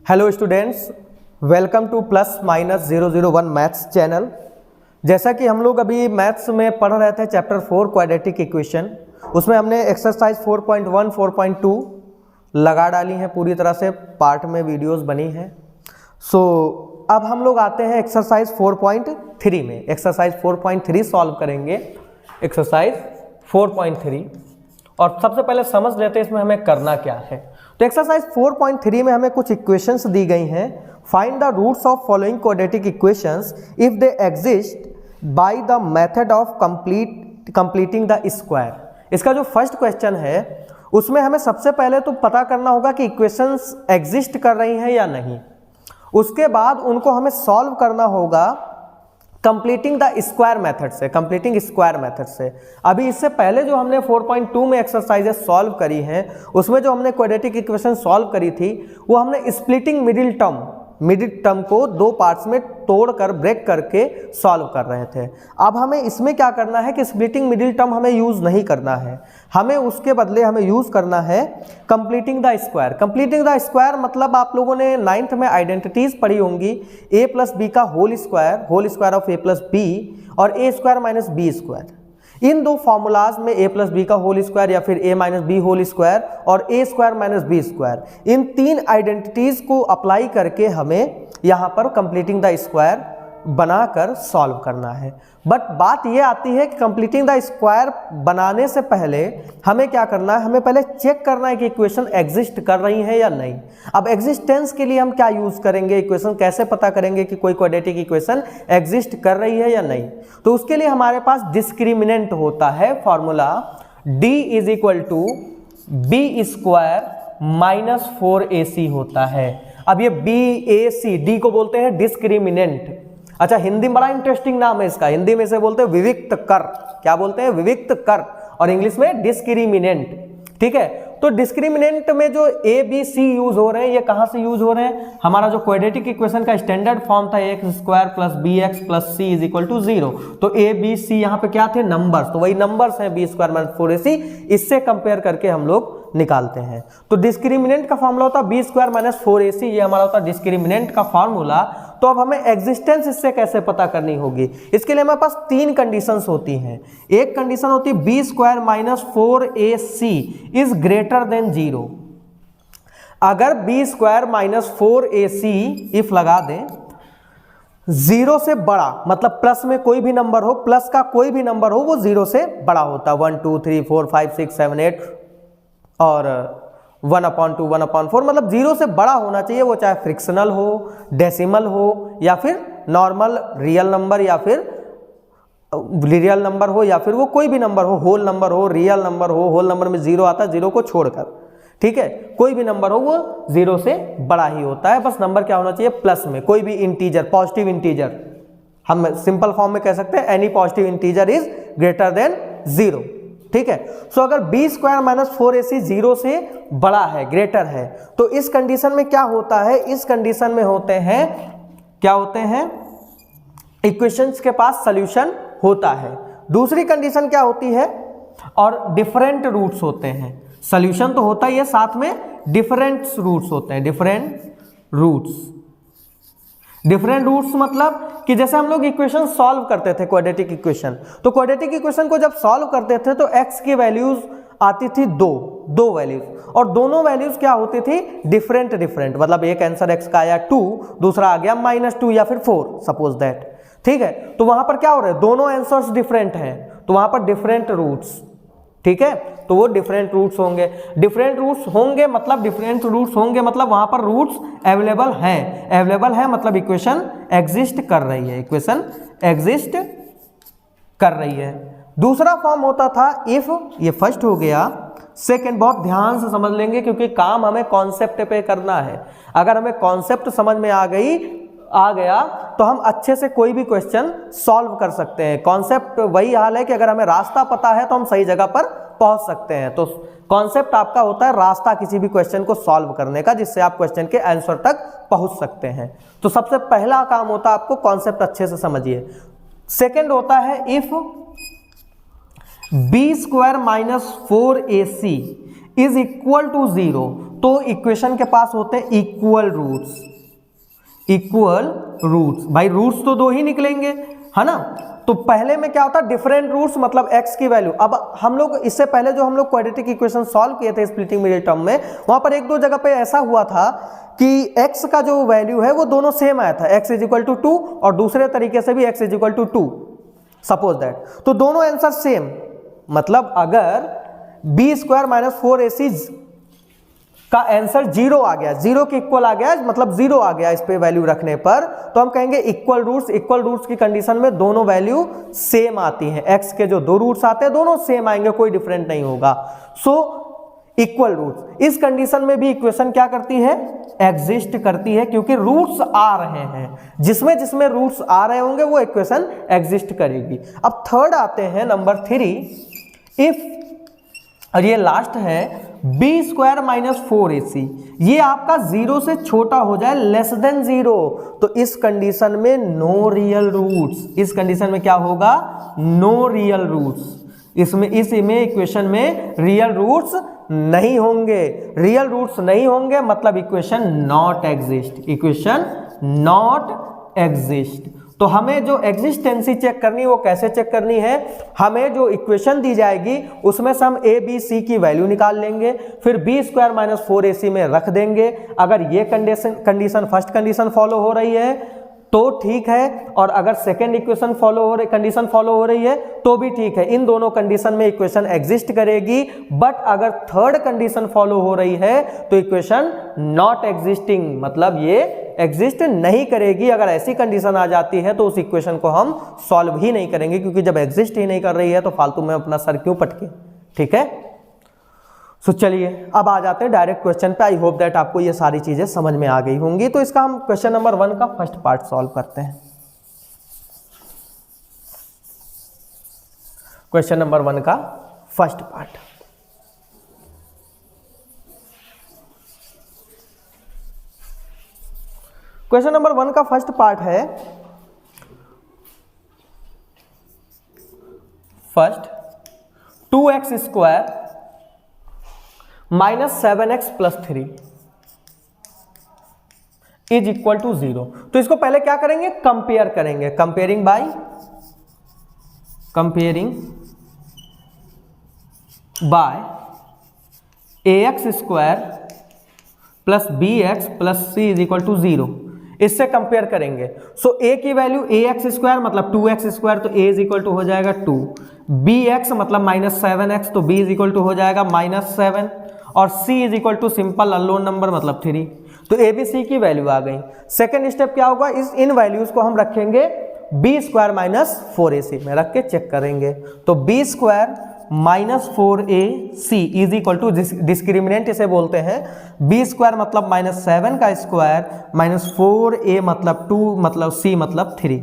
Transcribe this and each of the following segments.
Hello students, welcome two plus minus 001 maths channel. जैसा कि हम लोग अभी मैथ्स में पढ़ रहे थे चैप्टर 4 क्वाड्रेटिक इक्वेशन, उसमें हमने एक्सरसाइज 4.1 4.2 लगा डाली हैं, पूरी तरह से पार्ट में वीडियोस बनी हैं। अब हम लोग आते हैं एक्सरसाइज 4.3 में। एक्सरसाइज 4.3 सॉल्व करेंगे, एक्सरसाइज 4.3। और सबसे पहले समझ लेते हैं इसमें हमें करना क्या है। तो एक्सरसाइज 4.3 में हमें कुछ इक्वेशंस दी गई हैं। Find the roots of following quadratic equations if they exist by the method of completing the square. इसका जो फर्स्ट क्वेश्चन है उसमें हमें सबसे पहले तो पता करना होगा कि इक्वेशंस एग्जिस्ट कर रही हैं या नहीं। उसके बाद उनको हमें सॉल्व करना होगा कंप्लीटिंग द स्क्वायर मेथड से, कंप्लीटिंग स्क्वायर मेथड से। अभी इससे पहले जो हमने 4.2 में एक्सरसाइजेस सॉल्व करी हैं उसमें जो हमने क्वाड्रेटिक इक्वेशन सॉल्व करी थी वो हमने स्प्लिटिंग मिडिल टर्म को दो पार्ट्स में तोड़कर ब्रेक करके सॉल्व कर रहे थे। अब हमें इसमें क्या करना है कि स्प्लिटिंग मिडिल टर्म हमें यूज नहीं करना है, हमें उसके बदले हमें यूज करना है completing the square. Completing the square मतलब आप लोगों ने 9th में आइडेंटिटीज पढ़ी होंगी, a प्लस बी का whole square of a plus B और a square minus B square. इन दो फॉर्मूलाज में a प्लस बी का होल स्क्वायर या फिर a minus B whole square और a square minus B square, इन तीन आइडेंटिटीज को अप्लाई करके हमें यहाँ पर कंप्लीटिंग द स्क्वायर बनाकर सॉल्व करना है। बट बात ये आती है कि कंप्लीटिंग द स्क्वायर बनाने से पहले हमें क्या करना है, हमें पहले चेक करना है कि इक्वेशन एग्जिस्ट कर रही है या नहीं। अब एग्जिस्टेंस के लिए हम क्या यूज करेंगे, इक्वेशन कैसे पता करेंगे कि कोई क्वाड्रेटिक इक्वेशन एग्जिस्ट कर रही है या नहीं। तो उसके लिए हमारे पास डिस्क्रिमिनेंट होता है, formula d is equal to B square minus 4ac होता है। अब ये BAC, डी को बोलते हैं डिस्क्रिमिनेंट। अच्छा, हिंदी में बड़ा इंटरेस्टिंग नाम है इसका, हिंदी में से बोलते हैं विविक्त कर। क्या बोलते हैं? विविक्त कर, और इंग्लिश में डिस्क्रिमिनेंट। ठीक है, तो डिस्क्रिमिनेंट में जो ए बी सी यूज हो रहे हैं, ये कहां से यूज हो रहे हैं? हमारा जो क्वाड्रेटिक इक्वेशन का स्टैंडर्ड फॉर्म था x square plus b x plus c is equal to 0। तो ए बी सी यहाँ पे क्या थे? नंबर्स। तो वही नंबर्स हैं बी स्क्वायर माइनस 4ac, इससे कंपेयर करके हम लोग निकालते हैं। तो डिस्क्रिमिनेंट का फॉर्मूला होता है बी स्क्वायर माइनस 4ac, ये हमारा होता है डिस्क्रिमिनेंट का फॉर्मूला। तो अब हमें एग्जिस्टेंस इससे कैसे पता करनी होगी? इसके लिए हमारे पास तीन कंडीशंस होती हैं। एक कंडीशन होती है b square minus 4ac is greater than 0। अगर B square minus 4ac if लगा दें 0 से बड़ा, मतलब प्लस में कोई भी नंबर हो, प्लस का कोई भी नंबर हो वो 0 से बड़ा होता है। 1 2 3 4 5 6 7 8 और 1/2 1/4, मतलब 0 से बड़ा होना चाहिए। वो चाहे फ्रिक्शनल हो, डेसिमल हो, या फिर नॉर्मल रियल नंबर, या फिर रियल नंबर हो, या फिर वो कोई भी नंबर हो, होल नंबर हो, रियल नंबर हो। होल नंबर में 0 आता है, 0 को छोड़कर। ठीक है, कोई भी नंबर हो वो 0 से बड़ा ही होता है। बस नंबर क्या होना चाहिए? प्लस में कोई भी इंटीजर, पॉजिटिव इंटीजर, हम सिंपल फॉर्म में कह सकते हैं any positive integer is greater than 0। ठीक है, सो अगर बी स्क्वायर माइनस 4ac 0 से बड़ा है, ग्रेटर है, तो इस कंडीशन में क्या होता है? इस कंडीशन में होते हैं, क्या होते हैं? इक्वेशंस के पास सॉल्यूशन होता है। दूसरी कंडीशन क्या होती है? और डिफरेंट रूट्स होते हैं। सॉल्यूशन तो होता ही है, साथ में डिफरेंट रूट्स होते हैं। डिफरेंट रूट्स मतलब कि जैसे हम लोग इक्वेशन सॉल्व करते थे क्वाड्रेटिक इक्वेशन, तो क्वाड्रेटिक इक्वेशन को जब सॉल्व करते थे तो x की वैल्यूज आती थी दो वैल्यूज, और दोनों वैल्यूज क्या होती थी? डिफरेंट। मतलब एक आंसर x का आया 2, दूसरा आ गया -2 या फिर 4, सपोज दैट। ठीक है, तो वहां पर क्या हो रहा है? दोनों आंसर्स डिफरेंट हैं, तो वहां पर डिफरेंट रूट्स। ठीक है, तो वो डिफरेंट रूट्स होंगे। डिफरेंट रूट्स होंगे मतलब वहां पर रूट्स अवेलेबल हैं, मतलब इक्वेशन एग्जिस्ट कर रही है, दूसरा फॉर्म होता था इफ, ये फर्स्ट हो गया। सेकंड बहुत ध्यान से समझ लेंगे क्योंकि काम हमें कॉन्सेप्ट पे करना है। अगर हमें कॉन्सेप्ट समझ में आ गया तो हम अच्छे से कोई भी क्वेश्चन सॉल्व कर सकते हैं। कॉन्सेप्ट वही हाल है कि अगर हमें रास्ता पता है तो हम सही जगह पर पहुंच सकते हैं। तो कॉन्सेप्ट आपका होता है रास्ता किसी भी क्वेश्चन को सॉल्व करने का, जिससे आप क्वेश्चन के आंसर तक पहुंच सकते हैं। तो सबसे पहला काम होता है आपको कॉन्सेप्ट अच्छे से समझिए। सेकंड होता है if b square minus 4ac is equal to 0, तो इक्वेशन के पास होते हैं इक्वल रूट्स। इक्वल रूट्स, भाई रूट्स तो दो ही निकलेंगे, है ना। तो पहले में क्या होता है, डिफरेंट रूट्स मतलब x की वैल्यू। अब हम लोग इससे पहले जो हम लोग क्वाड्रेटिक इक्वेशन सॉल्व किए थे स्प्लिटिंग मीडियन टर्म में, वहां पर एक दो जगह पे ऐसा हुआ था कि x का जो वैल्यू है वो दोनों सेम आया था, x इज इक्वल टू 2 और दूसरे तरीके से भी x is equal to 2, suppose that. तो दोनों आंसर सेम, मतलब अगर b स्क्वायर माइनस 4ac का आंसर 0 आ गया, 0 के इक्वल आ गया, मतलब 0 आ गया इस पे वैल्यू रखने पर, तो हम कहेंगे इक्वल रूट्स। इक्वल रूट्स की कंडीशन में दोनों वैल्यू सेम आती हैं, x के जो दो रूट्स आते हैं दोनों सेम आएंगे, कोई डिफरेंट नहीं होगा। सो इक्वल रूट्स, इस कंडीशन में भी इक्वेशन क्या करती है, एग्जिस्ट करती है, क्योंकि रूट्स आ रहे हैं, जिसमें जिसमें रूट्स आ रहे होंगे वो इक्वेशन एग्जिस्ट करेगी। अब थर्ड आते हैं नंबर 3, इफ, और ये लास्ट है, बी स्क्वायर माइनस 4ac, ये आपका 0 से छोटा हो जाए, लेस देन 0, तो इस कंडीशन में नो रियल रूट्स। इस कंडीशन में क्या होगा, नो रियल रूट्स। इसमें इस इक्वेशन में रियल रूट्स नहीं होंगे। रियल रूट्स नहीं होंगे मतलब equation not exist, equation not exist. तो हमें जो एग्जिस्टेंसी चेक करनी है वो कैसे चेक करनी है, हमें जो इक्वेशन दी जाएगी उसमें से हम a b c की वैल्यू निकाल लेंगे, फिर b स्क्वायर माइनस 4ac में रख देंगे। अगर ये कंडीशन फर्स्ट कंडीशन फॉलो हो रही है तो ठीक है, और अगर सेकेंड इक्वेशन कंडीशन फॉलो हो रही है तो भी ठीक है। इन दोनों कंडीशन में इक्वेशन एग्जिस्ट करेगी, बट अगर थर्ड कंडीशन फॉलो हो रही है तो इक्वेशन नॉट एग्जिस्टिंग, मतलब ये एग्जिस्ट नहीं करेगी। अगर ऐसी कंडीशन आ जाती है तो उस इक्वेशन को हम सॉल्व ही नहीं करेंगे, क्योंकि जब एग्जिस्ट ही नहीं कर रही है तो फालतू में अपना सर क्यों पटके, ठीक है। सो चलिए अब आ जाते हैं डायरेक्ट क्वेश्चन पे। आई होप दैट आपको ये सारी चीजें समझ में आ गई होंगी। तो इसका हम क्वेश्चन नंबर 1 का फर्स्ट पार्ट सॉल्व करते हैं। क्वेश्चन नंबर 1 का फर्स्ट पार्ट, क्वेश्चन नंबर 1 का फर्स्ट पार्ट है, first 2x square minus 7x plus 3 is equal to 0। तो इसको पहले क्या करेंगे, कंपेयर करेंगे, comparing by ax square plus bx plus c is equal to 0, इससे कंपेयर करेंगे। सो a की वैल्यू ax स्क्वायर मतलब 2x स्क्वायर, तो a इज इक्वल टू हो जाएगा 2, bx मतलब माइनस 7x, तो b इज इक्वल टू हो जाएगा माइनस 7, और c is equal to simple unknown number मतलब 3। तो a b c की वैल्यू आ गई। सेकेंड स्टेप क्या होगा, इन वैल्यूज को हम रखेंगे b स्क्वायर माइनस 4ac में रख के चेक करेंगे। तो b square minus 4ac is equal to, discriminant इसे बोलते हैं, b स्क्वायर मतलब माइनस 7 का स्क्वायर माइनस 4a मतलब 2 मतलब c मतलब 3।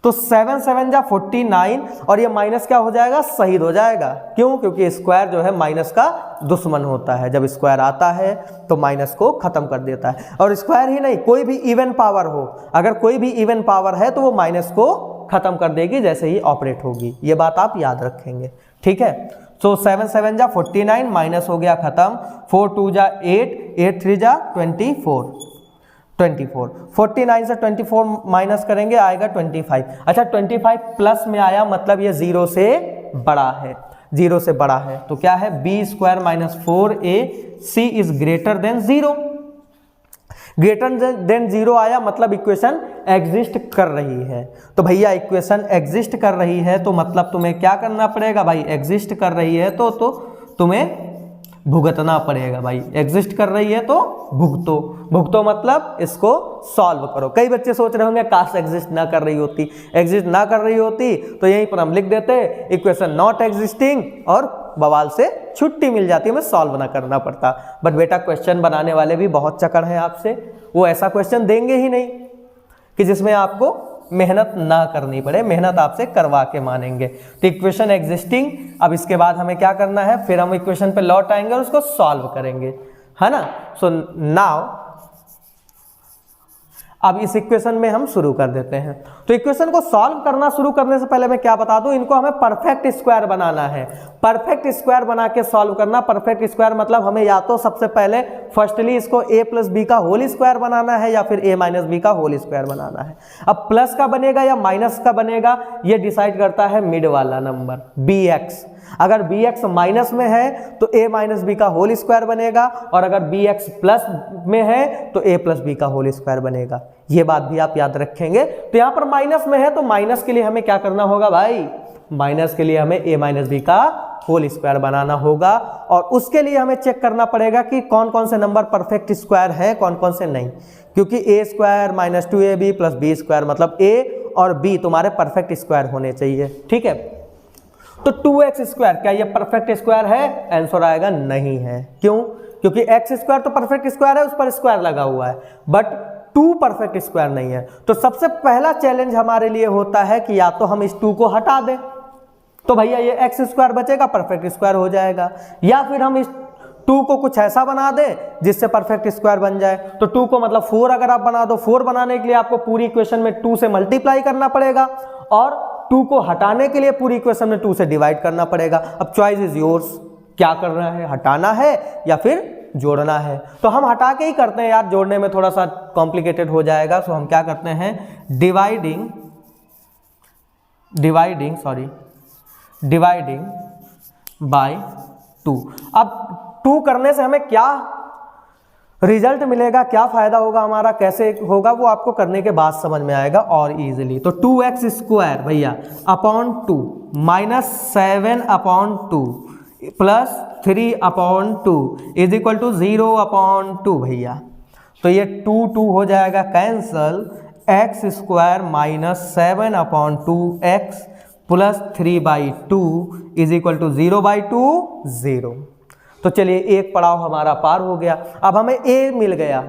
तो 7 7 जा 49, और ये माइनस क्या हो जाएगा, शहीद हो जाएगा। क्यों, क्योंकि स्क्वायर जो है माइनस का दुश्मन होता है, जब स्क्वायर आता है तो माइनस को खत्म कर देता है। और स्क्वायर ही नहीं, कोई भी इवन पावर हो, अगर कोई भी इवन पावर है तो वो माइनस को खत्म कर देगी जैसे ही ऑपरेट होगी। ये बात आप याद रखेंगे, ठीक है। सो 7 7 जा 49, माइनस हो गया खत्म, 4 2 जा 8, 8 3 जा 24, 49 से 24 माइनस करेंगे आएगा 25। अच्छा 25 प्लस में आया मतलब ये 0 से बड़ा है, 0 से बड़ा है। तो क्या है, b square minus 4ac is greater than 0। Greater than 0 आया मतलब इक्वेशन एग्जिस्ट कर रही है। तो भैया इक्वेशन एग्जिस्ट कर रही है तो मतलब तुम्हें क्या करना पड़ेगा भाई, एग्जिस्ट कर रही है तो तुम्हें भुगतना पड़ेगा भाई। एग्जिस्ट कर रही है तो भुगतो मतलब इसको सॉल्व करो। कई बच्चे सोच रहे होंगे काश एग्जिस्ट ना कर रही होती, एग्जिस्ट ना कर रही होती तो यहीं पर हम लिख देते इक्वेशन नॉट एग्जिस्टिंग और बवाल से छुट्टी मिल जाती, हमें सॉल्व ना करना पड़ता। बट बेटा क्वेश्चन बनाने वाले भी बहुत चकड़ हैं आपसे, वो ऐसा क्वेश्चन देंगे ही नहीं कि जिसमें आपको मेहनत ना करनी पड़े, मेहनत आपसे करवा के मानेंगे। तो इक्वेशन एग्जिस्टिंग, अब इसके बाद हमें क्या करना है, फिर हम इक्वेशन पे लौट आएंगे और उसको सॉल्व करेंगे, है ना। सो नाउ अब इस इक्वेशन में हम शुरू कर देते हैं। तो इक्वेशन को सॉल्व करना शुरू करने से पहले मैं क्या बता दूं, इनको हमें परफेक्ट स्क्वायर बनाना है। परफेक्ट स्क्वायर बना के सॉल्व करना। परफेक्ट स्क्वायर मतलब हमें या तो सबसे पहले फर्स्टली इसको a प्लस बी का होल स्क्वायर बनाना है या फिर a माइनस बी का होल स्क्वायर बनाना है। अब प्लस का बनेगा या माइनस का बनेगा ये डिसाइड करता है मिड वाला नंबर bx। अगर bx माइनस में है तो a माइनस बी का होल स्क्वायर बनेगा, और अगर bx प्लस में है तो a प्लस बी का होल स्क्वायर बनेगा। ये बात भी आप याद रखेंगे। तो यहाँ पर माइनस में है तो माइनस के लिए हमें क्या करना होगा भाई, माइनस के लिए हमें a माइनस बी का होल स्क्वायर बनाना होगा, और उसके लिए हमें चेक करना पड़ेगा कि कौन कौन से नंबर परफेक्ट स्क्वायर हैं, कौन कौन से नहीं। क्योंकि a स्क्वायर माइनस 2ab प्लस बी स्क्वायर मतलब a और b तुम्हारे परफेक्ट स्क्वायर होने चाहिए, ठीक है। तो 2x स्क्वायर क्या ये परफेक्ट स्क्वायर है? आंसर आएगा नहीं है। क्यों? क्योंकि x स्क्वायर तो परफेक्ट स्क्वायर है, उस पर स्क्वायर लगा हुआ है, बट 2 परफेक्ट स्क्वायर नहीं है। तो सबसे पहला चैलेंज हमारे लिए होता है कि या तो हम इस 2 को हटा दें तो भैया ये x स्क्वायर बचेगा, परफेक्ट स्क्वायर हो जाएगा, या फिर हम इस 2 को कुछ ऐसा बना दें जिससे परफेक्ट स्क्वायर बन जाए। तो 2 को मतलब 4 अगर आप बना दो, 4 बनाने के लिए आपको पूरी इक्वेशन में 2 से मल्टीप्लाई करना पड़ेगा, और 2 को हटाने के लिए पूरी इक्वेशन में 2 से डिवाइड करना पड़ेगा। अब चॉइस इज योर्स, क्या करना है, हटाना है या फिर जोड़ना है। तो हम हटा के ही करते हैं यार, जोड़ने में थोड़ा सा कॉम्प्लिकेटेड हो जाएगा। सो हम क्या करते हैं, डिवाइडिंग बाय 2। अब 2 करने से हमें क्या रिजल्ट मिलेगा, क्या फायदा होगा हमारा, कैसे होगा, वो आपको करने के बाद समझ में आएगा और इजीली। तो 2x स्क्वायर भैया upon 2 minus 7 upon 2 plus 3 upon 2 is equal to 0 upon 2 भैया। तो ये 2 हो जाएगा cancel, x square minus 7 upon 2x plus 3/2 is equal to 0/2 0। तो चलिए एक पड़ाव हमारा पार हो गया। अब हमें a मिल गया,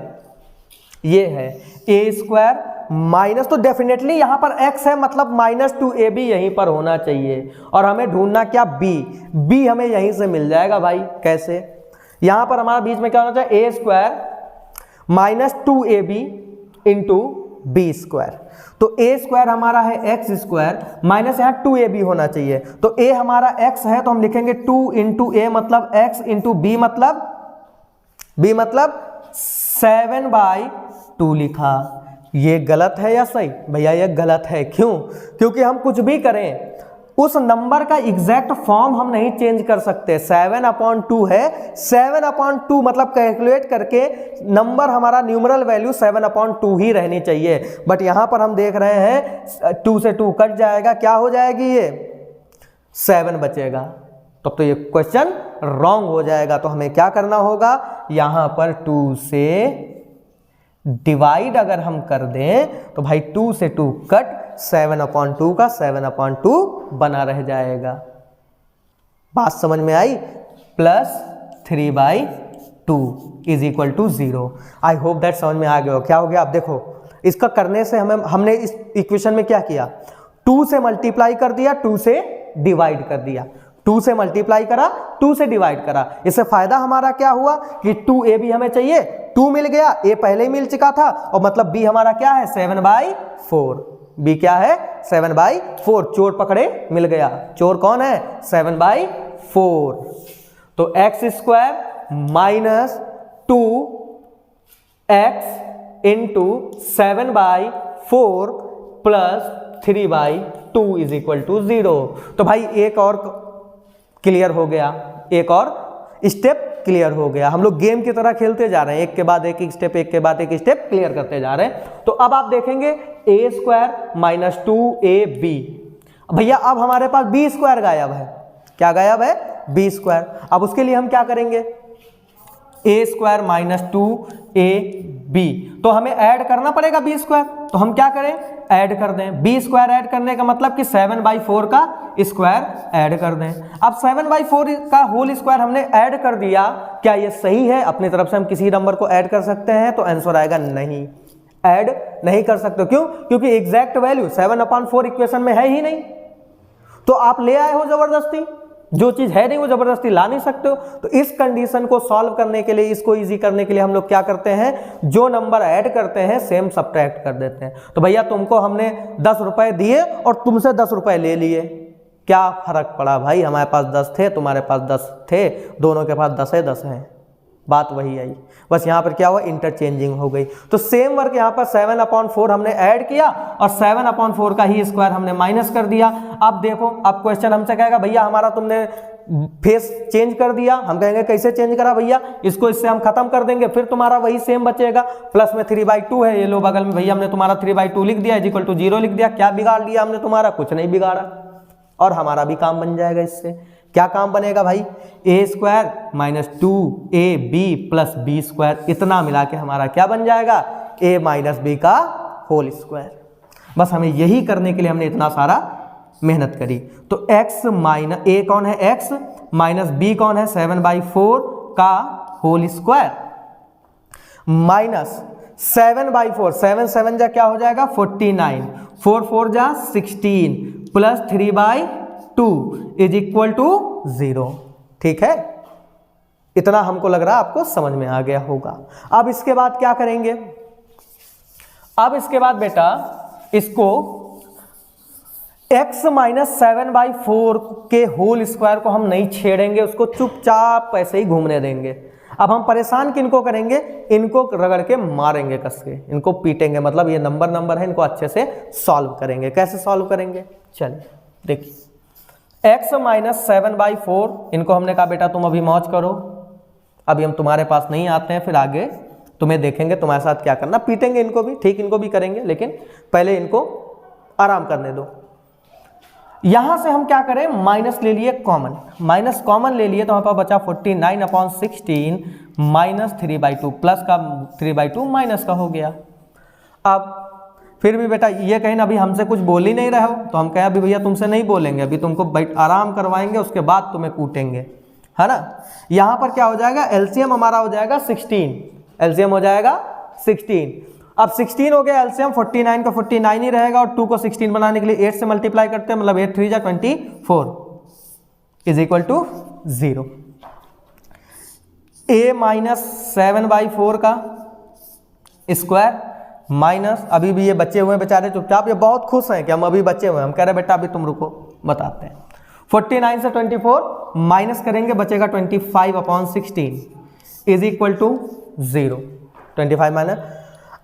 ये है a स्क्वायर माइनस, तो डेफिनेटली यहां पर x है मतलब माइनस 2ab यहीं पर होना चाहिए, और हमें ढूंढना क्या, b हमें यहीं से मिल जाएगा भाई। कैसे, यहां पर हमारा बीच में क्या होना चाहिए, a square minus 2ab into B square. तो a स्क्वायर हमारा है x स्क्वायर माइनस यहाँ 2ab होना चाहिए। तो a हमारा x है तो हम लिखेंगे 2 इंटू a मतलब x इंटू b मतलब 7/2 लिखा। ये गलत है या सही? भैया ये गलत है। क्यों? क्योंकि हम कुछ भी करें उस नंबर का एग्जैक्ट फॉर्म हम नहीं चेंज कर सकते। 7/2 है, 7/2 मतलब कैलकुलेट करके नंबर हमारा न्यूमरल वैल्यू 7/2 ही रहनी चाहिए, बट यहां पर हम देख रहे हैं 2 से 2 कट जाएगा, क्या हो जाएगी, ये 7 बचेगा। तब तो ये क्वेश्चन रॉन्ग हो जाएगा। तो हमें क्या करना होगा, यहां पर 2 से डिवाइड अगर हम कर दें तो भाई 2 से 2 कट, 7/2 का 7/2 बना रह जाएगा। बात समझ में आई? Plus 3/2 is equal to 0। I hope that समझ में आ गया हो। क्या हो गया, आप देखो इसका करने से हमने इस इक्वेशन में क्या किया, 2 से मल्टीप्लाई कर दिया, 2 से डिवाइड कर दिया, 2 से मल्टीप्लाई करा, 2 से डिवाइड करा। इससे फायदा हमारा क्या हुआ कि 2ab हमें चाहिए, 2 मिल गया, a पहले ही मिल चुका था, और मतलब b हमारा क्या है 7/4। b क्या है 7/4। चोर पकड़े मिल गया। चोर कौन है 7/4। तो x square minus 2x into 7/4 plus 3/2 is equal to 0। तो भाई एक और क्लियर हो गया, एक और स्टेप क्लियर हो गया। हम लोग गेम की तरह खेलते जा रहे हैं, एक के बाद एक स्टेप, एक के बाद एक स्टेप क्लियर करते जा रहे हैं। तो अब आप देखेंगे a स्क्वायर माइनस 2ab। भैया अब हमारे पास b स्क्वायर गायब है। क्या गायब है? b square. अब उसके लिए हम क्या करेंगे, a स्क्वायर माइनस 2ab। तो हमें ऐड करना पड़ेगा b स्क्वायर। तो हम क्या करें, ऐड कर दें। b स्क्वायर ऐड करने का मतलब कि 7/4 का स्क्वायर ऐड कर दें। अब 7/4 का होल स्क्वायर हमने ऐड कर दिया, क्या ये सही है? अपनी तरफ से हम किसी नंबर को ऐड कर सकते हैं, तो आंसर आएगा नहीं, ऐड नहीं कर सकते। क्यों? क्योंकि एग्जैक्ट वैल्यू 7/4 इक्वेशन में है ही नहीं। तो आप ले आए हो जबरदस्ती, जो चीज़ है नहीं वो ज़बरदस्ती ला नहीं सकते हो। तो इस कंडीशन को सॉल्व करने के लिए, इसको इजी करने के लिए हम लोग क्या करते हैं, जो नंबर ऐड करते हैं सेम सब्ट्रैक्ट कर देते हैं। तो भैया तुमको हमने 10 रुपए दिए और तुमसे 10 रुपए ले लिए, क्या फर्क पड़ा भाई, हमारे पास 10 थे तुम्हारे पास 10 थे, दोनों के पास 10 है, बात वही आई, बस यहाँ पर क्या हुआ, इंटरचेंजिंग हो गई। तो सेम वर्क यहाँ पर 7/4 हमने ऐड किया और 7/4 का ही स्क्वायर हमने माइनस कर दिया। अब देखो, अब क्वेश्चन हमसे कहेगा भैया हमारा तुमने फेस चेंज कर दिया, हम कहेंगे कैसे चेंज करा भैया, इसको इससे हम खत्म कर देंगे, फिर तुम्हारा वही सेम बचेगा, प्लस में 3/2 है, ये लो बगल में भैया हमने तुम्हारा 3/2 लिख दिया, इक्वल टू 0 लिख दिया। क्या बिगाड़ लिया हमने तुम्हारा, कुछ नहीं बिगाड़ा, और हमारा भी काम बन जाएगा। इससे क्या काम बनेगा भाई, a² - 2ab + b², इतना मिला के हमारा क्या बन जाएगा, a - b का होल स्क्वायर। बस हमें यही करने के लिए हमने इतना सारा मेहनत करी। तो x - a कौन है, x - b कौन है, 7/4 का होल स्क्वायर, माइनस 7/4, 7 7 जा क्या हो जाएगा 49, 4 4 जा 16 प्लस 3/2 इज इक्वल टू 0। ठीक है, इतना हमको लग रहा है आपको समझ में आ गया होगा। अब इसके बाद क्या करेंगे, अब इसके बाद बेटा इसको x - 7/4 के होल स्क्वायर को हम नहीं छेड़ेंगे, उसको चुपचाप ऐसे ही घूमने देंगे। अब हम परेशान किनको करेंगे, इनको रगड़ के मारेंगे, कस के इनको पीटेंगे, मतलब ये नंबर है, इनको अच्छे से सॉल्व करेंगे। कैसे सॉल्व करेंगे, चलिए देखिए। x - 7/4 इनको हमने कहा बेटा तुम अभी मौज करो, अभी हम तुम्हारे पास नहीं आते हैं, फिर आगे तुम्हें देखेंगे तुम्हारे साथ क्या करना, पीटेंगे इनको भी, ठीक इनको भी करेंगे, लेकिन पहले इनको आराम करने दो। यहां से हम क्या करें, माइनस ले लिए कॉमन, माइनस कॉमन ले लिए तो हमारे पास बचा 49/16 - 3/2, प्लस का 3/2 माइनस का हो गया। अब फिर भी बेटा ये कहीं ना अभी हमसे कुछ बोल ही नहीं रहे हो, तो हम कहें अभी भैया तुमसे नहीं बोलेंगे, अभी तुमको आराम करवाएंगे, उसके बाद तुम्हें कूटेंगे, है ना। यहां पर क्या हो जाएगा, एलसीएम हमारा हो जाएगा 16, एलसीएम हो जाएगा 16। अब 16 हो गया एलसीएम, 49 का 49 ही रहेगा, और 2 को 16 बनाने के लिए 8 से मल्टीप्लाई करते हैं, मतलब 8 3 जा 24 इज इक्वल टू 0। a - 7/4 का स्क्वायर माइनस, अभी भी ये बचे हुए बेचारे चुपचाप, ये बहुत खुश हैं कि हम अभी बचे हुए हैं, हम कह रहे बेटा अभी तुम रुको बताते हैं। 49 से 24 माइनस करेंगे, बचेगा 25/16 इज इक्वल टू 0। 25 माइनस,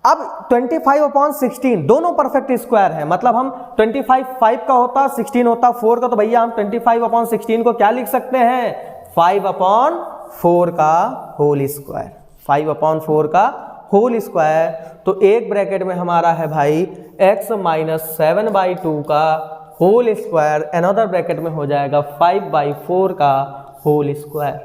अब 25/16 दोनों परफेक्ट स्क्वायर है, मतलब हम 25 5 का होता, 16 होता 4 का, तो भैया हम 25/16 को क्या लिख सकते हैं, 5/4 का होल स्क्वायर, 5/4 का होल स्क्वायर। तो एक ब्रैकेट में हमारा है भाई x - 7/2 का होल स्क्वायर, अनदर ब्रैकेट में हो जाएगा 5/4 का होल स्क्वायर।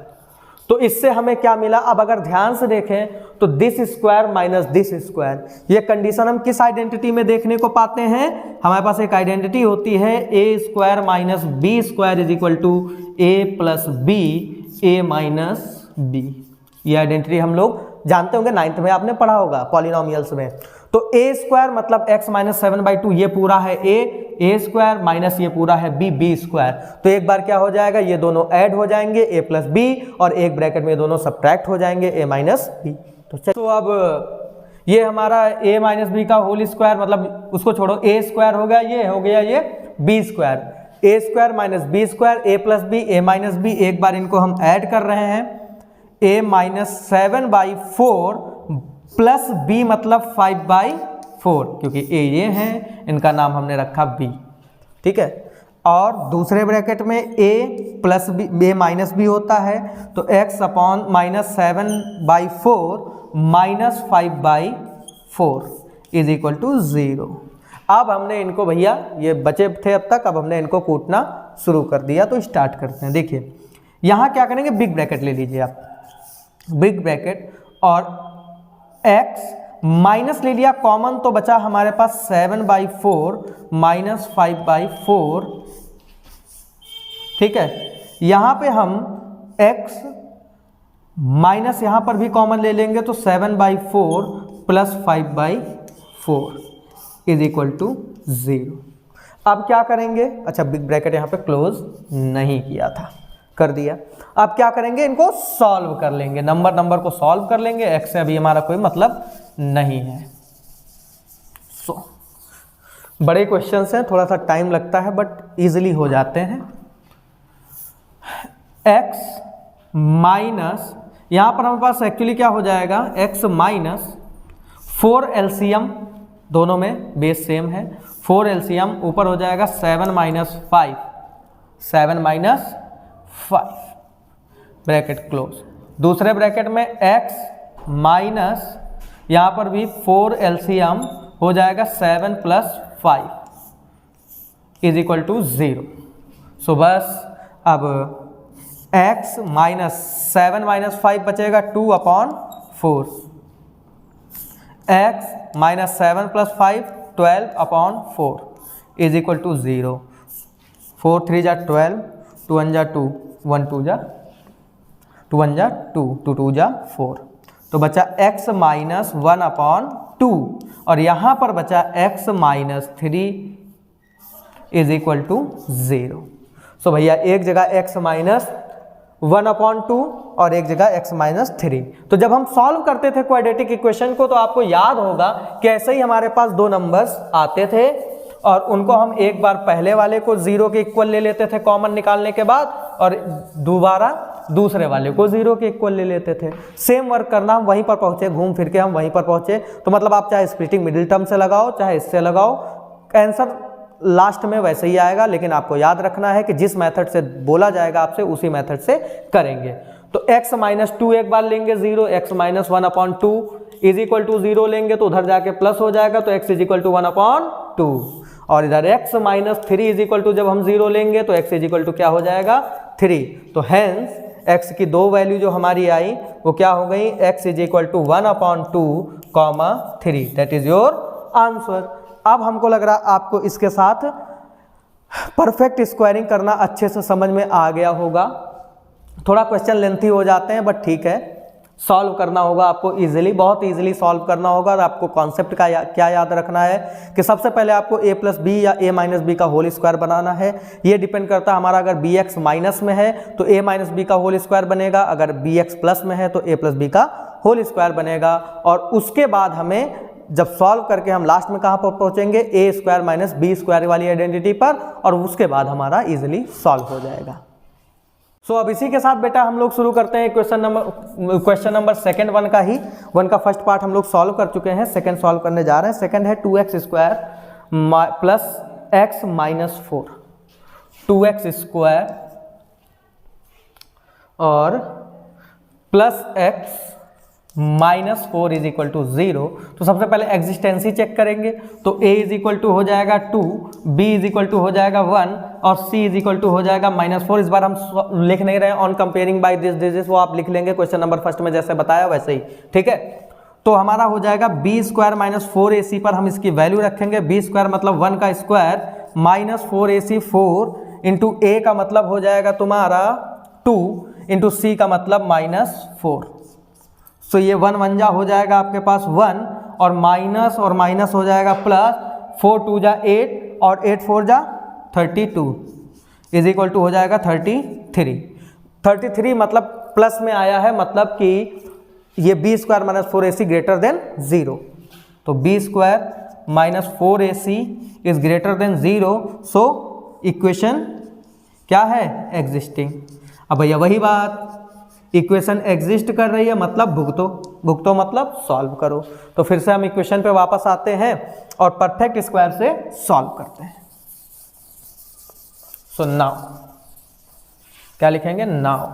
तो इससे हमें क्या मिला, अब अगर ध्यान से देखें तो this square minus this square, ये कंडीशन हम किस आइडेंटिटी में देखने को पाते हैं, हमारे पास एक आइडेंटिटी होती है a² - b² is equal to a + b, a - b। ये आइडेंटिटी हम लोग जानते होंगे, 9th में आपने पढ़ा होगा पॉलिनोमियल्स में। तो a² मतलब x - 7/2, ये पूरा है a² माइनस ये पूरा है b² तो एक बार क्या हो जाएगा, ये दोनों ऐड हो जाएंगे a + b, और एक ब्रैकेट में दोनों सब्ट्रैक्ट हो जाएंगे a - b। तो अब ये हमारा a - b का होल स्क्वायर, मतलब उसको छोड़ो, a² हो गया, ये हो गया ये b², a² - b², a + b, a - b, एक बार इनको हम ऐड कर रहे हैं, a - 7/4 प्लस b मतलब 5/4, क्योंकि a ये हैं, इनका नाम हमने रखा b, ठीक है। और दूसरे ब्रैकेट में a + b, a - b होता है, तो x - 7/4 - 5/4 इज इक्वल टू 0। अब हमने इनको भैया, ये बचे थे अब तक, अब हमने इनको कूटना शुरू कर दिया, तो स्टार्ट करते हैं। देखिए यहाँ क्या करेंगे, बिग ब्रैकेट ले लीजिए आप, बिग ब्रैकेट, और x माइनस ले लिया कॉमन, तो बचा हमारे पास 7/4 - 5/4, ठीक है। यहाँ पे हम x माइनस यहाँ पर भी कॉमन ले लेंगे, तो 7/4 + 5/4 इज इक्वल टू 0। अब क्या करेंगे, अच्छा बिग ब्रैकेट यहाँ पे क्लोज नहीं किया था, कर दिया। अब क्या करेंगे, इनको सॉल्व कर लेंगे, नंबर को सॉल्व कर लेंगे, एक्स से अभी हमारा कोई मतलब नहीं है। बड़े क्वेश्चंस हैं, थोड़ा सा टाइम लगता है बट इजीली हो जाते हैं। x माइनस, यहाँ पर हमारे पास एक्चुअली क्या हो जाएगा, x माइनस 4 एलसीएम, दोनों में बेस सेम है, 4 एलसीएम ऊपर हो जाएगा 7 माइनस 5, 7 माइनस 5 ब्रैकेट क्लोज। दूसरे ब्रैकेट में x माइनस, यहाँ पर भी 4 एलसीएम हो जाएगा 7 plus 5 is equal to 0। So बस अब x माइनस 7 माइनस 5 बचेगा 2/4, x minus 7 plus 5 12/4 is equal to 0। 4 3 जा 12, 2 1 जा 2, 1 2 जा 2 1 जा 2, 2 2 जा 4, तो बचा x माइनस 1/2 और यहाँ पर बचा x minus 3 is equal to 0। So भैया एक जगह x माइनस 1/2 और एक जगह x माइनस 3। तो जब हम सॉल्व करते थे क्वाड्रेटिक इक्वेशन को तो आपको याद होगा कि ऐसे ही हमारे पास दो नंबर्स आते थे और उनको हम एक बार पहले वाले को 0 के इक्वल ले लेते थे कॉमन निकालने के बाद, और दोबारा दूसरे वाले को 0 के इक्वल ले लेते थे। सेम वर्क करना, हम वहीं पर पहुंचे, घूम फिर के हम वहीं पर पहुंचे। तो मतलब आप चाहे स्प्लिटिंग मिडिल टर्म से लगाओ चाहे इससे लगाओ, आंसर लास्ट में वैसे ही आएगा, लेकिन आपको याद रखना है कि जिस मेथड से बोला जाएगा आपसे उसी मेथड से करेंगे। तो x माइनस 2 एक बार लेंगे 0, x minus 1/2 is equal to 0 लेंगे तो उधर जाके प्लस हो जाएगा, तो x इज इक्वल टू 1/2, और इधर x minus 3 is equal to जब हम 0 लेंगे तो x इज इक्वल टू क्या हो जाएगा 3। तो हैंस x की दो वैल्यू जो हमारी आई वो क्या हो गई, x is equal to 1/2, 3, that is your answer. अब हमको लग रहा आपको इसके साथ परफेक्ट स्क्वायरिंग करना अच्छे से समझ में आ गया होगा। थोड़ा क्वेश्चन लेंथी हो जाते हैं बट ठीक है, सॉल्व करना होगा आपको इजीली, बहुत इजीली सॉल्व करना होगा। और आपको कॉन्सेप्ट का क्या याद रखना है कि सबसे पहले आपको a प्लस बी या a माइनस बी का होल स्क्वायर बनाना है। ये डिपेंड करता है हमारा, अगर bx माइनस में है तो a माइनस बी का होल स्क्वायर बनेगा, अगर bx प्लस में है तो a प्लस बी का होल स्क्वायर बनेगा। और उसके बाद हमें जब सॉल्व करके हम लास्ट में कहाँ पर पहुँचेंगे, ए स्क्वायर माइनस बी स्क्वायर वाली आइडेंटिटी पर, और उसके बाद हमारा इजीली सॉल्व हो जाएगा। सो अब इसी के साथ बेटा हम लोग शुरू करते हैं क्वेश्चन नंबर सेकंड, वन का फर्स्ट पार्ट हम लोग सॉल्व कर चुके हैं, सेकंड सॉल्व करने जा रहे हैं। सेकंड है 2x square plus x minus 4, 2x square और plus x minus 4 is equal to 0। तो सबसे पहले एग्जिस्टेंसी चेक करेंगे, तो a इज इक्वल टू हो जाएगा 2, b इज इक्वल टू हो जाएगा 1 और c इज इक्वल टू हो जाएगा -4। इस बार हम लिख नहीं रहे हैं ऑन कंपेयरिंग बाय दिस, वो आप लिख लेंगे क्वेश्चन नंबर फर्स्ट में जैसे बताया वैसे ही, ठीक है। तो हमारा हो जाएगा b स्क्वायर माइनस 4ac पर हम इसकी वैल्यू रखेंगे, b स्क्वायर मतलब 1 का square minus 4ac 4 into a का मतलब हो जाएगा तुम्हारा 2 इंटू c का मतलब -4। तो ये 1 1 जा हो जाएगा आपके पास 1 और माइनस हो जाएगा प्लस, 4 2 जा 8 और 8 4 जा 32 इज इक्वल टू हो जाएगा 33 मतलब प्लस में आया है, मतलब कि ये b square minus 4ac greater than 0। तो b square minus 4ac is greater than 0, so equation क्या है, एग्जिस्टिंग। अब भैया वही बात, इक्वेशन एग्जिस्ट कर रही है मतलब भुगतो मतलब सॉल्व करो। तो फिर से हम इक्वेशन पे वापस आते हैं और परफेक्ट स्क्वायर से सॉल्व करते हैं। सो नाउ क्या लिखेंगे, नाउ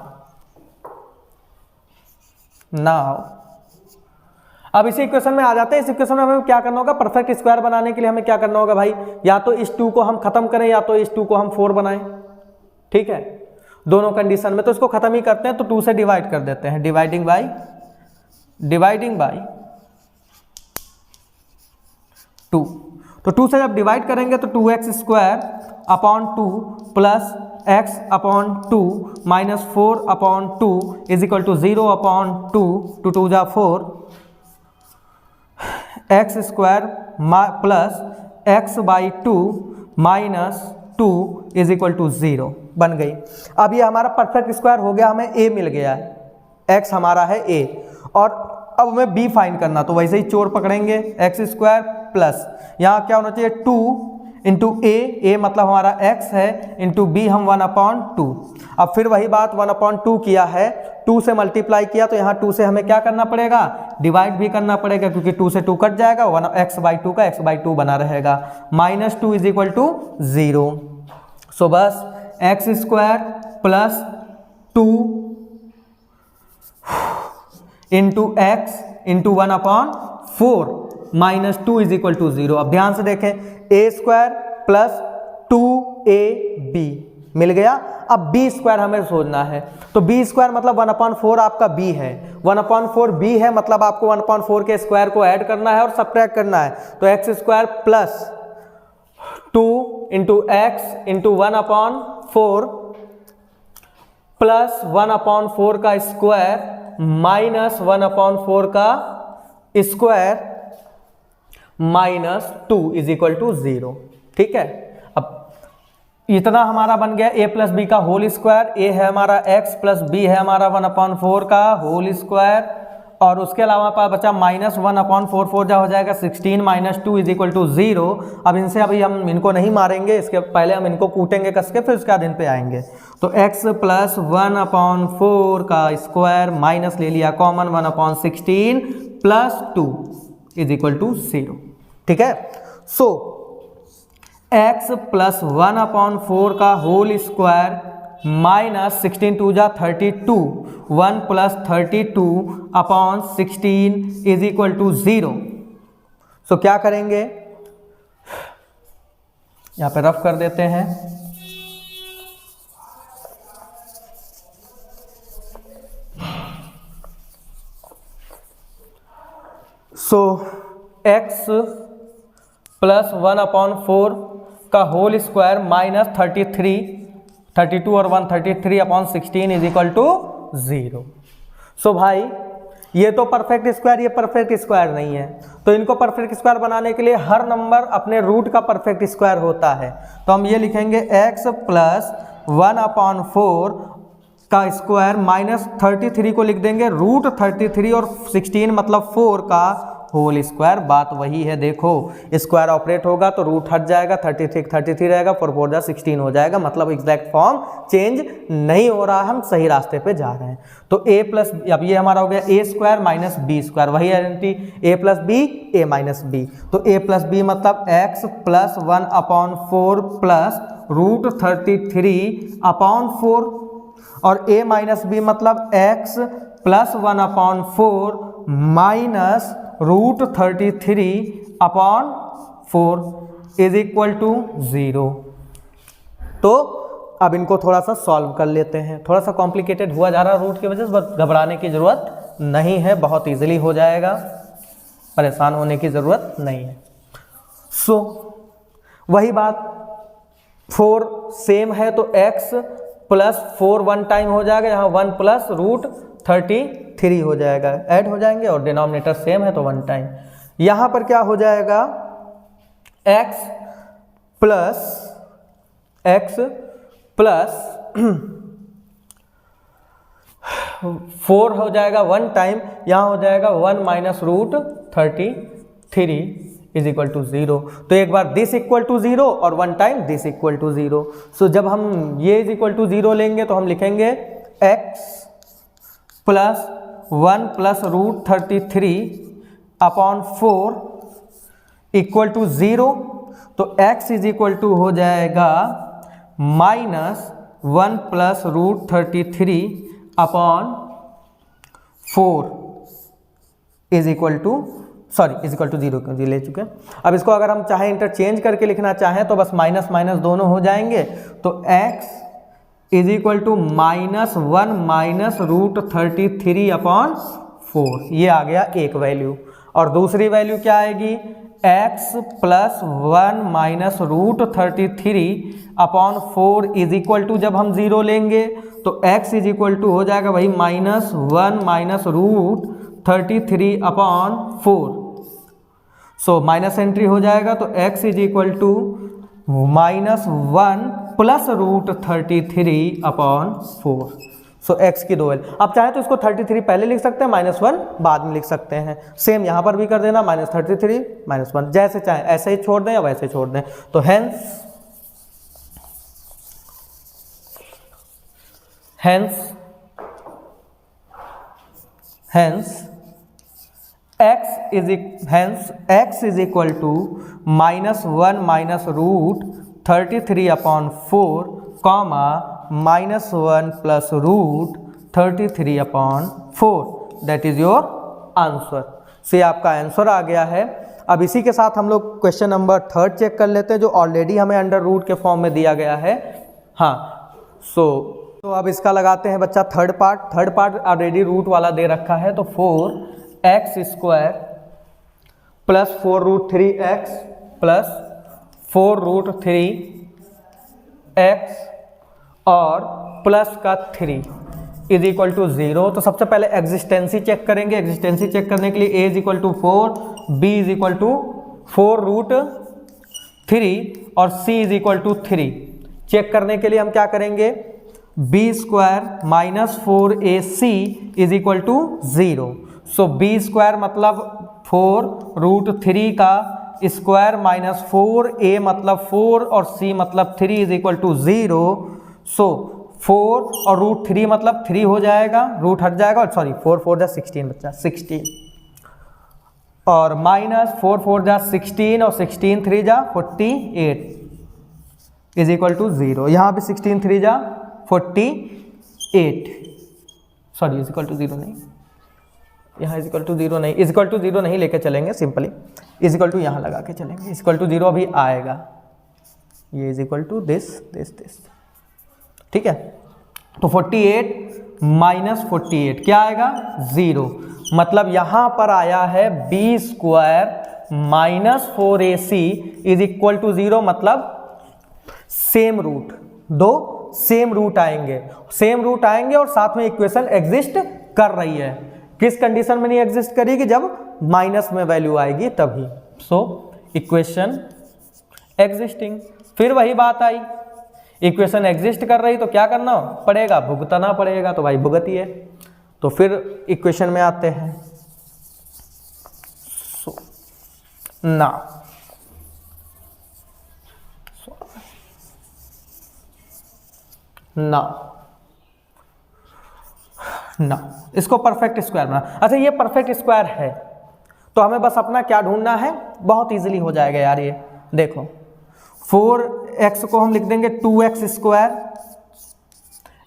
अब इसी इक्वेशन में आ जाते हैं। इस इक्वेशन में हमें क्या करना होगा, परफेक्ट स्क्वायर बनाने के लिए हमें क्या करना होगा भाई, या तो इस 2 को हम खत्म करें या तो इस 2 को हम 4 बनाएं, ठीक है, दोनों कंडीशन में। तो इसको खत्म ही करते हैं, तो 2 से डिवाइड कर देते हैं, डिवाइडिंग बाय 2। तो 2 से जब डिवाइड करेंगे तो 2x square upon 2 plus x upon 2 minus 4 upon 2 is equal to 0 upon 2, 2 2 जा 4, x square plus x by 2 minus 2 is equal to 0 बन गई। अब ये हमारा परफेक्ट स्क्वायर हो गया, हमें a मिल गया है, x हमारा है a, और अब हमें b फाइंड करना, तो वैसे ही चोर पकड़ेंगे, एक्स स्क्वायर प्लस यहाँ क्या होना चाहिए 2 इंटू ए मतलब हमारा x है, इंटू बी हम 1/2। अब फिर वही बात 1/2 किया है, 2 से मल्टीप्लाई किया तो यहाँ 2 से हमें क्या करना पड़ेगा, डिवाइड भी करना पड़ेगा, क्योंकि 2 से 2 कट जाएगा, 1x/2 का x/2 बना रहेगा, -2 इज इक्वल टू 0। सो बस x square plus 2 into x into 1/4 -2 is equal to 0। अब ध्यान से देखें, ए स्क्वायर प्लस 2ab मिल गया। अब बी स्क्वायर हमें सोचना है, तो बी स्क्वायर मतलब 1/4 आपका बी है, 1/4 बी है मतलब आपको 1/4 के स्क्वायर को ऐड करना है और सब्ट्रैक्ट करना है, तो x square plus 2 into x into 1/4 plus 1/4 का स्क्वायर माइनस 1/4 का स्क्वायर -2 इज इक्वल टू 0। ठीक है, अब इतना हमारा बन गया a प्लस बी का होल स्क्वायर, a है हमारा x प्लस b है हमारा 1/4 का होल स्क्वायर, और उसके अलावा बचा -1/4 हो जाएगा 16 -2 इज इक्वल टू 0। अब इनसे अभी हम इनको नहीं मारेंगे, इसके पहले हम इनको कूटेंगे कस के, फिर उसके बाद इन पे आएंगे। तो x प्लस 1/4 का स्क्वायर माइनस ले लिया common 1/16 plus 2 is equal to 0। ठीक है, सो x प्लस 1/4 का होल स्क्वायर माइनस 16 2 जा 32, 1 प्लस 32/16 इज इक्वल टू 0। सो क्या करेंगे, यहां पे रफ कर देते हैं, सो x प्लस 1/4 का होल स्क्वायर माइनस 32 और 133/16 इज इक्वल टू 0। सो भाई ये तो परफेक्ट स्क्वायर, ये परफेक्ट स्क्वायर नहीं है, तो इनको परफेक्ट स्क्वायर बनाने के लिए हर नंबर अपने रूट का परफेक्ट स्क्वायर होता है। तो हम ये लिखेंगे x प्लस 1/4 का स्क्वायर माइनस 33 को लिख देंगे रूट 33 और 16 मतलब 4 का होल स्क्वायर। बात वही है, देखो स्क्वायर ऑपरेट होगा तो रूट हट जाएगा, 33 रहेगा, 4 4 जा 16 हो जाएगा, मतलब एग्जैक्ट फॉर्म चेंज नहीं हो रहा, हम सही रास्ते पे जा रहे हैं। तो a प्लस, अब ये हमारा हो गया a square minus B square, वही identity a plus B a minus B, तो a प्लस बी मतलब x प्लस 1/4 प्लस रूट 33/4, और a माइनस बी मतलब x plus 1/4 minus root 33/4 is equal to 0। तो अब इनको थोड़ा सा सॉल्व कर लेते हैं, थोड़ा सा कॉम्प्लिकेटेड हुआ जा रहा रूट की वजह से, बस घबराने की ज़रूरत नहीं है, बहुत इजीली हो जाएगा, परेशान होने की ज़रूरत नहीं है। सो वही बात, 4 सेम है तो x प्लस 4 1 टाइम हो जाएगा, यहाँ 1 प्लस रूट 33 हो जाएगा, ऐड हो जाएंगे, और डिनोमिनेटर सेम है तो 1 टाइम। यहाँ पर क्या हो जाएगा, x प्लस 4 हो जाएगा 1 टाइम, यहाँ हो जाएगा 1 minus root 33 is equal to 0। तो एक बार दिस इक्वल टू 0 और 1 टाइम दिस इक्वल टू 0। सो जब हम ये इज इक्वल टू 0 लेंगे तो हम लिखेंगे x plus 1 plus root 33/4 equal to 0। तो x इज इक्वल टू हो जाएगा minus 1 plus root 33/4 is equal to 0 क्योंकि ले चुके हैं। अब इसको अगर हम चाहें इंटरचेंज करके लिखना चाहें तो बस माइनस माइनस दोनों हो जाएंगे, तो x is equal to -1 minus root 33/4, ये आ गया एक वैल्यू। और दूसरी वैल्यू क्या आएगी, x plus 1 minus root 33/4 is equal to, जब हम 0 लेंगे तो x इज इक्वल टू हो जाएगा वही -1 minus root 33/4। So minus entry हो जाएगा तो x is equal to -1 plus root 33 upon 4। So x की 2 वैल्यू, आप चाहें तो इसको 33 पहले लिख सकते हैं, -1 बाद में लिख सकते हैं। सेम यहाँ पर भी कर देना, -33 -1, जैसे चाहे ऐसे ही छोड़ दें या वैसे ही छोड़ दें। तो hence x is equal to -1 minus root 33 upon 4, comma -1 plus root 33 upon 4, that is your answer। से आपका आंसर आ गया है। अब इसी के साथ हम लोग क्वेश्चन नंबर 3 चेक कर लेते हैं, जो ऑलरेडी हमें अंडर रूट के फॉर्म में दिया गया है। हाँ, तो अब इसका लगाते हैं बच्चा थर्ड पार्ट ऑलरेडी रूट वाला दे रखा है, तो 4x² plus 4 root 3x plus 4 root 3x और प्लस का 3 इज इक्वल टू 0। तो सबसे पहले एग्जिस्टेंसी चेक करेंगे। एग्जिस्टेंसी चेक करने के लिए a is equal to 4, b is equal to 4 root 3 और c is equal to 3। Check करने के लिए हम क्या करेंगे, b² minus 4ac is equal to 0। So b² मतलब 4 रूट 3 का स्क्वायर माइनस 4a मतलब 4 और c मतलब 3 इज इक्वल टू 0। सो 4 और रूट 3 मतलब 3 हो जाएगा, रूट हट जाएगा, और सॉरी 4 4 जा 16 बच्चा 16, और माइनस 4 4 जा 16 और 16 3 जा 48 इज इक्वल टू 0। यहाँ भी 16 3 जा 48, सॉरी इज इक्वल टू 0 नहीं, यहाँ इज इक्वल टू 0 नहीं, इज इक्वल टू 0 नहीं लेके चलेंगे, सिंपली इज इक्वल टू यहाँ लगा के चलेंगे। इज इक्वल टू 0 अभी आएगा, ये इज इक्वल टू दिस, ठीक है। तो 48 माइनस 48 क्या आएगा, 0। मतलब यहाँ पर आया है b² minus 4ac is equal to 0, मतलब सेम रूट, दो सेम रूट आएंगे और साथ में इक्वेशन एग्जिस्ट कर रही है। किस कंडीशन में नहीं एग्जिस्ट करेगी, जब माइनस में वैल्यू आएगी तभी। सो इक्वेशन एग्जिस्टिंग, फिर वही बात आई, इक्वेशन एग्जिस्ट कर रही तो क्या करना पड़ेगा, भुगतना पड़ेगा, तो भाई भुगतिए। तो फिर इक्वेशन में आते हैं। ना इसको परफेक्ट स्क्वायर बना। अच्छा, ये परफेक्ट स्क्वायर है तो हमें बस अपना क्या ढूंढना है, बहुत इजीली हो जाएगा यार। ये देखो 4x को हम लिख देंगे 2x²,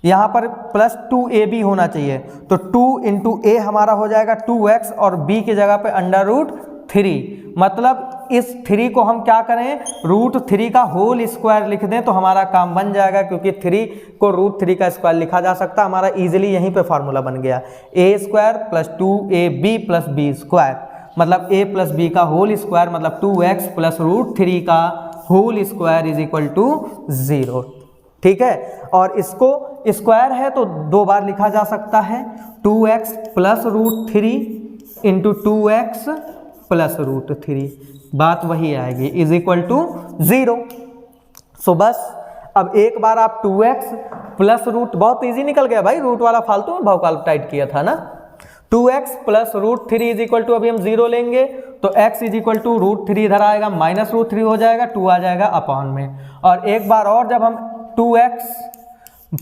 यहाँ पर प्लस 2ab होना चाहिए, तो 2 इंटू ए हमारा हो जाएगा 2x और b की जगह पे अंडर रूट 3। मतलब इस 3 को हम क्या करें, रूट 3 का होल स्क्वायर लिख दें तो हमारा काम बन जाएगा, क्योंकि 3 को रूट 3 का स्क्वायर लिखा जा सकता है। हमारा इजीली यहीं पे फार्मूला बन गया, a² plus 2ab plus b², मतलब a प्लस b का होल स्क्वायर मतलब 2x प्लस रूट 3 का whole square is equal to 0। ठीक है, और इसको स्क्वायर है तो 2 बार लिखा जा सकता है, 2x plus root 3 into 2x plus root 3, बात वही आएगी, इज इक्वल टू 0। सो बस अब एक बार आप 2x प्लस रूट, बहुत इजी निकल गया भाई, रूट वाला फालतू में भौकाल टाइट किया था ना। 2x plus root 3 is equal to, अभी हम 0 लेंगे तो x is equal to root 3 इधर आएगा, माइनस रूट 3 हो जाएगा, 2 आ जाएगा अपॉन में। और एक बार और जब हम 2x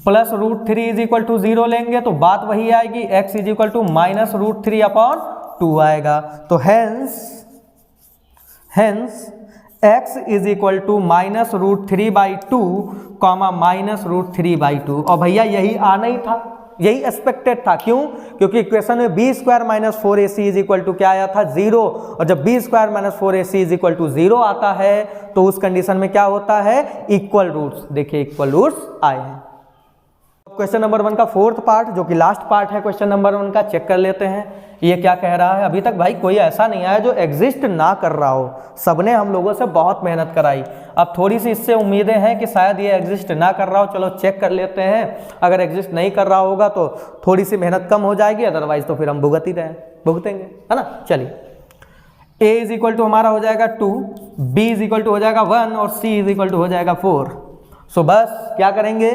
plus root 3 is equal to 0 लेंगे तो बात वही आएगी, x is equal to minus root 3 upon 2 आएगा। तो hence x is equal to minus root 3/2 comma minus root 3/2। और भैया यही आना ही था, यही एक्सपेक्टेड था। क्यों? क्योंकि इक्वेशन में b² minus 4ac is equal to क्या आया था, 0। और जब b² minus 4ac is equal to 0 आता है तो उस कंडीशन में क्या होता है, इक्वल रूट्स। देखिए इक्वल रूट्स आए हैं। क्वेश्चन नंबर 1 का 4th पार्ट जो कि लास्ट पार्ट है क्वेश्चन नंबर 1 का, चेक कर लेते हैं ये क्या कह रहा है। अभी तक भाई कोई ऐसा नहीं आया जो एग्जिस्ट ना कर रहा हो, सबने हम लोगों से बहुत मेहनत कराई। अब थोड़ी सी इससे उम्मीदें हैं कि शायद ये एग्जिस्ट ना कर रहा हो, चलो चेक कर लेते हैं। अगर एग्जिस्ट नहीं कर रहा होगा तो थोड़ी सी मेहनत कम हो जाएगी, अदरवाइज तो फिर हम भुगतेंगे, है ना। चलिए, a इज इक्वल टू हमारा हो जाएगा 2, b इज इक्वल टू हो जाएगा 1 और c इज इक्वल टू हो जाएगा 4। सो बस क्या करेंगे,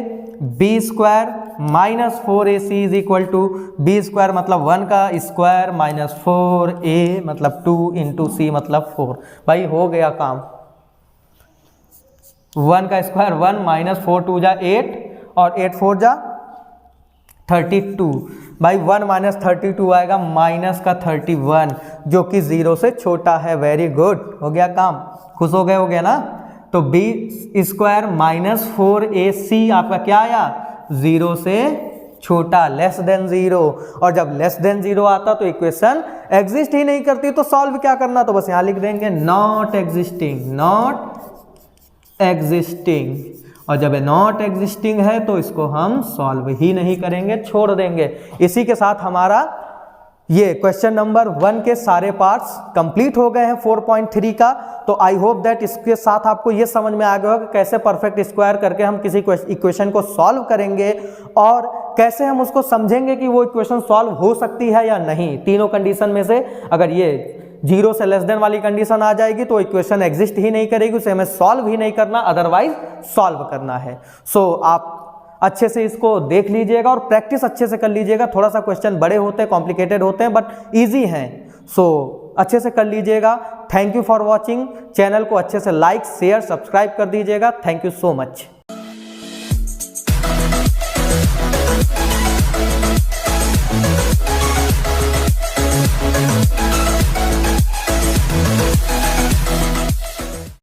B square minus 4ac is equal to B square मतलब 1 का स्क्वायर माइनस 4a मतलब 2 इंटू सी मतलब 4। भाई हो गया काम। 1 का स्क्वायर 1 माइनस 4 2 जा 8 और 8 4 जा 32। भाई 1 माइनस 32 आएगा माइनस का 31 जो कि 0 से छोटा है। वेरी गुड, हो गया काम। खुश हो गया ना। तो बी स्क्वायर माइनस 4ac आपका क्या आया, 0 से छोटा, लेस देन 0। और जब लेस देन 0 आता तो इक्वेशन एग्जिस्ट ही नहीं करती, तो सॉल्व क्या करना, तो बस यहां लिख देंगे नॉट एग्जिस्टिंग, नॉट एग्जिस्टिंग। और जब नॉट एग्जिस्टिंग है तो इसको हम सॉल्व ही नहीं करेंगे, छोड़ देंगे। इसी के साथ हमारा ये क्वेश्चन नंबर 1 के सारे पार्ट्स कंप्लीट हो गए हैं 4.3 का। तो आई होप दैट इसके साथ आपको ये समझ में आ गया होगा कि कैसे परफेक्ट स्क्वायर करके हम किसी इक्वेशन को सॉल्व करेंगे और कैसे हम उसको समझेंगे कि वो इक्वेशन सॉल्व हो सकती है या नहीं। तीनों कंडीशन में से अगर ये 0 से लेस देन वाली कंडीशन आ जाएगी तो इक्वेशन एग्जिस्ट ही नहीं करेगी, उसे हमें सॉल्व ही नहीं करना, अदरवाइज सॉल्व करना है। सो आप अच्छे से इसको देख लीजिएगा और प्रैक्टिस अच्छे से कर लीजिएगा। थोड़ा सा क्वेश्चन बड़े होते हैं, कॉम्प्लिकेटेड होते हैं, बट इजी हैं। सो अच्छे से कर लीजिएगा। Thank you for watching. Channel को अच्छे से लाइक शेयर सब्सक्राइब कर दीजिएगा। Thank you so much.